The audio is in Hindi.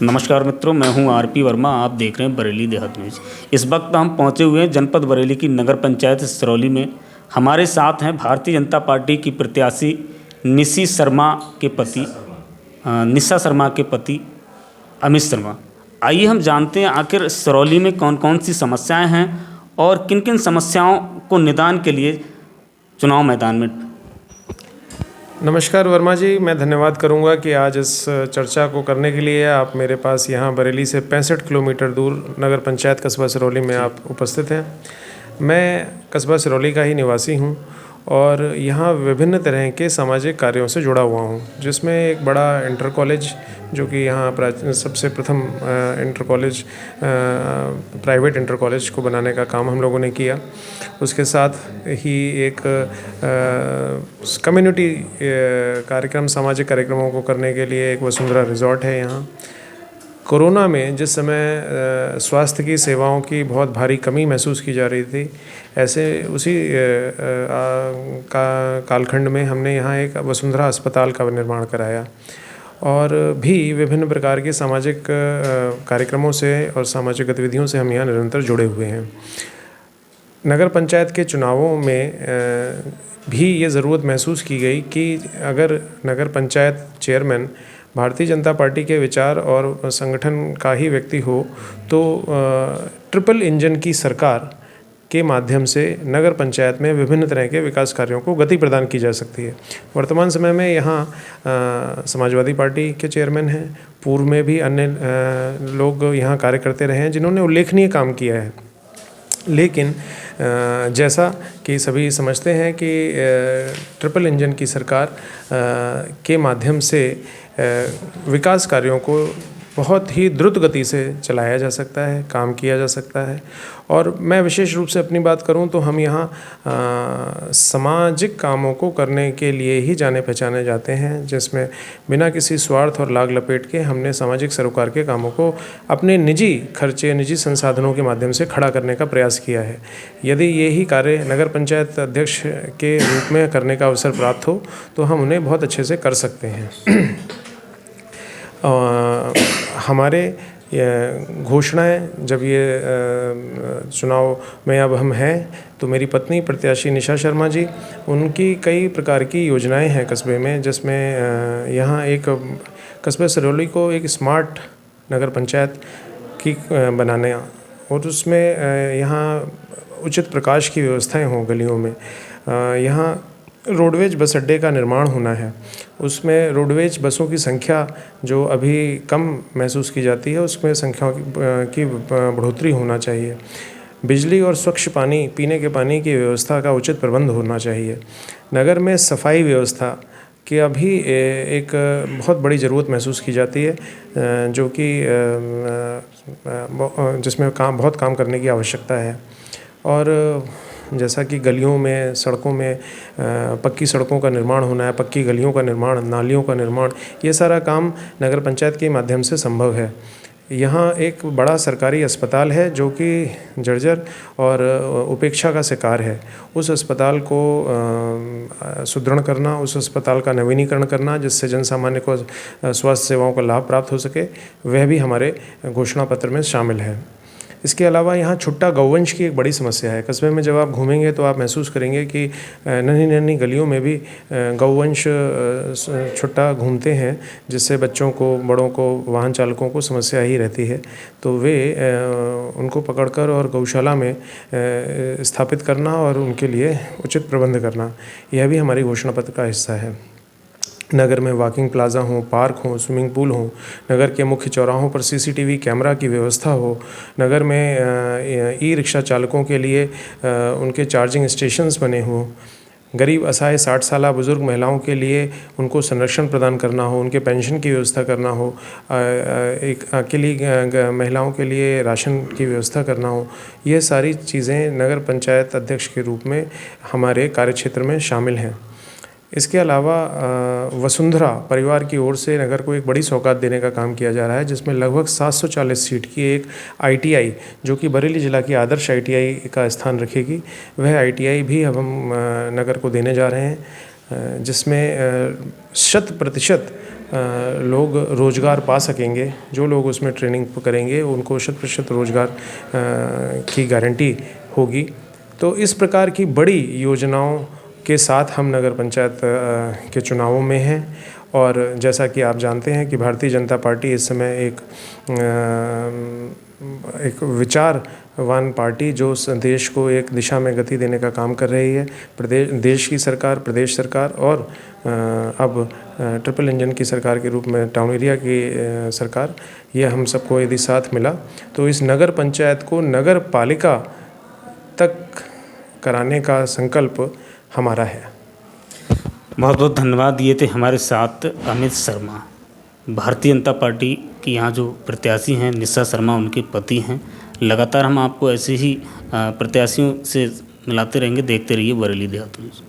नमस्कार मित्रों, मैं हूं आरपी वर्मा। आप देख रहे हैं बरेली देहात न्यूज़। इस वक्त हम पहुंचे हुए हैं जनपद बरेली की नगर पंचायत सिरौली में। हमारे साथ हैं भारतीय जनता पार्टी की प्रत्याशी निशा शर्मा के पति अमित शर्मा। आइए हम जानते हैं आखिर सिरौली में कौन कौन सी समस्याएं हैं और किन किन समस्याओं को निदान के लिए चुनाव मैदान में। नमस्कार वर्मा जी, मैं धन्यवाद करूंगा कि आज इस चर्चा को करने के लिए आप मेरे पास यहाँ बरेली से 65 किलोमीटर दूर नगर पंचायत कस्बा सिरौली में आप उपस्थित हैं। मैं कस्बा सिरौली का ही निवासी हूँ और यहाँ विभिन्न तरह के सामाजिक कार्यों से जुड़ा हुआ हूँ, जिसमें एक बड़ा इंटर कॉलेज जो कि यहाँ सबसे प्रथम inter college private inter college को बनाने का काम हम लोगों ने किया। उसके साथ ही एक कम्युनिटी कार्यक्रम, सामाजिक कार्यक्रमों को करने के लिए एक वसुंधरा रिजॉर्ट है यहाँ। कोरोना में जिस समय स्वास्थ्य की सेवाओं की बहुत भारी कमी महसूस की जा रही थी, ऐसे उसी कालखंड में हमने यहाँ एक वसुंधरा अस्पताल का निर्माण कराया और भी विभिन्न प्रकार के सामाजिक कार्यक्रमों से और सामाजिक गतिविधियों से हम यहाँ निरंतर जुड़े हुए हैं। नगर पंचायत के चुनावों में भी ये ज़रूरत महसूस की गई कि अगर नगर पंचायत चेयरमैन भारतीय जनता पार्टी के विचार और संगठन का ही व्यक्ति हो तो ट्रिपल इंजन की सरकार के माध्यम से नगर पंचायत में विभिन्न तरह के विकास कार्यों को गति प्रदान की जा सकती है। वर्तमान समय में यहाँ समाजवादी पार्टी के चेयरमैन हैं, पूर्व में भी अन्य लोग यहाँ कार्य करते रहे हैं जिन्होंने उल्लेखनीय काम किया है। लेकिन जैसा कि सभी समझते हैं कि ट्रिपल इंजन की सरकार के माध्यम से विकास कार्यों को बहुत ही द्रुत गति से चलाया जा सकता है, काम किया जा सकता है। और मैं विशेष रूप से अपनी बात करूं तो हम यहाँ सामाजिक कामों को करने के लिए ही जाने पहचाने जाते हैं, जिसमें बिना किसी स्वार्थ और लाग लपेट के हमने सामाजिक सरोकार के कामों को अपने निजी खर्चे, निजी संसाधनों के माध्यम से खड़ा करने का प्रयास किया है। यदि यही कार्य नगर पंचायत अध्यक्ष के रूप में करने का अवसर प्राप्त हो तो हम उन्हें बहुत अच्छे से कर सकते हैं। हमारे घोषणाएं जब ये चुनाव में अब हम हैं तो मेरी पत्नी प्रत्याशी निशा शर्मा जी, उनकी कई प्रकार की योजनाएं हैं कस्बे में, जिसमें यहाँ एक कस्बे सिरौली को एक स्मार्ट नगर पंचायत की बनाने और उसमें यहाँ उचित प्रकाश की व्यवस्थाएं हों गलियों में। यहाँ रोडवेज बस अड्डे का निर्माण होना है, उसमें रोडवेज बसों की संख्या जो अभी कम महसूस की जाती है उसमें संख्याओं की बढ़ोतरी होना चाहिए। बिजली और स्वच्छ पानी, पीने के पानी की व्यवस्था का उचित प्रबंध होना चाहिए। नगर में सफाई व्यवस्था की अभी एक बहुत बड़ी ज़रूरत महसूस की जाती है, जो कि जिसमें बहुत काम करने की आवश्यकता है। और जैसा कि गलियों में, सड़कों में पक्की सड़कों का निर्माण होना है, पक्की गलियों का निर्माण, नालियों का निर्माण, ये सारा काम नगर पंचायत के माध्यम से संभव है। यहाँ एक बड़ा सरकारी अस्पताल है जो कि जर्जर और उपेक्षा का शिकार है। उस अस्पताल को सुदृढ़ करना, उस अस्पताल का नवीनीकरण करना जिससे जन सामान्य को स्वास्थ्य सेवाओं का लाभ प्राप्त हो सके, वह भी हमारे घोषणा पत्र में शामिल है। इसके अलावा यहाँ छुट्टा गौवंश की एक बड़ी समस्या है। कस्बे में जब आप घूमेंगे तो आप महसूस करेंगे कि नन्ही नन्ही गलियों में भी गौवंश छुट्टा घूमते हैं, जिससे बच्चों को, बड़ों को, वाहन चालकों को समस्या ही रहती है। तो वे उनको पकड़कर और गौशाला में स्थापित करना और उनके लिए उचित प्रबंध करना, यह भी हमारी घोषणा पत्र का हिस्सा है। नगर में वॉकिंग प्लाजा हो, पार्क हो, स्विमिंग पूल हो, नगर के मुख्य चौराहों पर सीसीटीवी कैमरा की व्यवस्था हो, नगर में ई रिक्शा चालकों के लिए उनके चार्जिंग स्टेशंस बने हों, गरीब असहाय 60 साल बुज़ुर्ग महिलाओं के लिए उनको संरक्षण प्रदान करना हो, उनके पेंशन की व्यवस्था करना हो, एक अकेली महिलाओं के लिए राशन की व्यवस्था करना हो, ये सारी चीज़ें नगर पंचायत अध्यक्ष के रूप में हमारे कार्यक्षेत्र में शामिल हैं। इसके अलावा वसुंधरा परिवार की ओर से नगर को एक बड़ी सौगात देने का काम किया जा रहा है, जिसमें लगभग 740 सीट की एक ITI, जो कि बरेली ज़िला की आदर्श ITI का स्थान रखेगी, वह ITI भी अब हम नगर को देने जा रहे हैं। जिसमें 100% लोग रोज़गार पा सकेंगे। जो लोग उसमें ट्रेनिंग करेंगे उनको 100% रोज़गार की गारंटी होगी। तो इस प्रकार की बड़ी योजनाओं के साथ हम नगर पंचायत के चुनावों में हैं। और जैसा कि आप जानते हैं कि भारतीय जनता पार्टी इस समय एक विचारवान पार्टी जो देश को एक दिशा में गति देने का काम कर रही है। देश की सरकार, प्रदेश सरकार और अब ट्रिपल इंजन की सरकार के रूप में टाउन एरिया की सरकार, ये हम सबको यदि साथ मिला तो इस नगर पंचायत को नगर पालिका तक कराने का संकल्प हमारा है। बहुत बहुत धन्यवाद। ये थे हमारे साथ अमित शर्मा, भारतीय जनता पार्टी की यहाँ जो प्रत्याशी हैं निशा शर्मा उनके पति हैं। लगातार हम आपको ऐसे ही प्रत्याशियों से मिलाते रहेंगे। देखते रहिए बरेली देहात न्यूज़।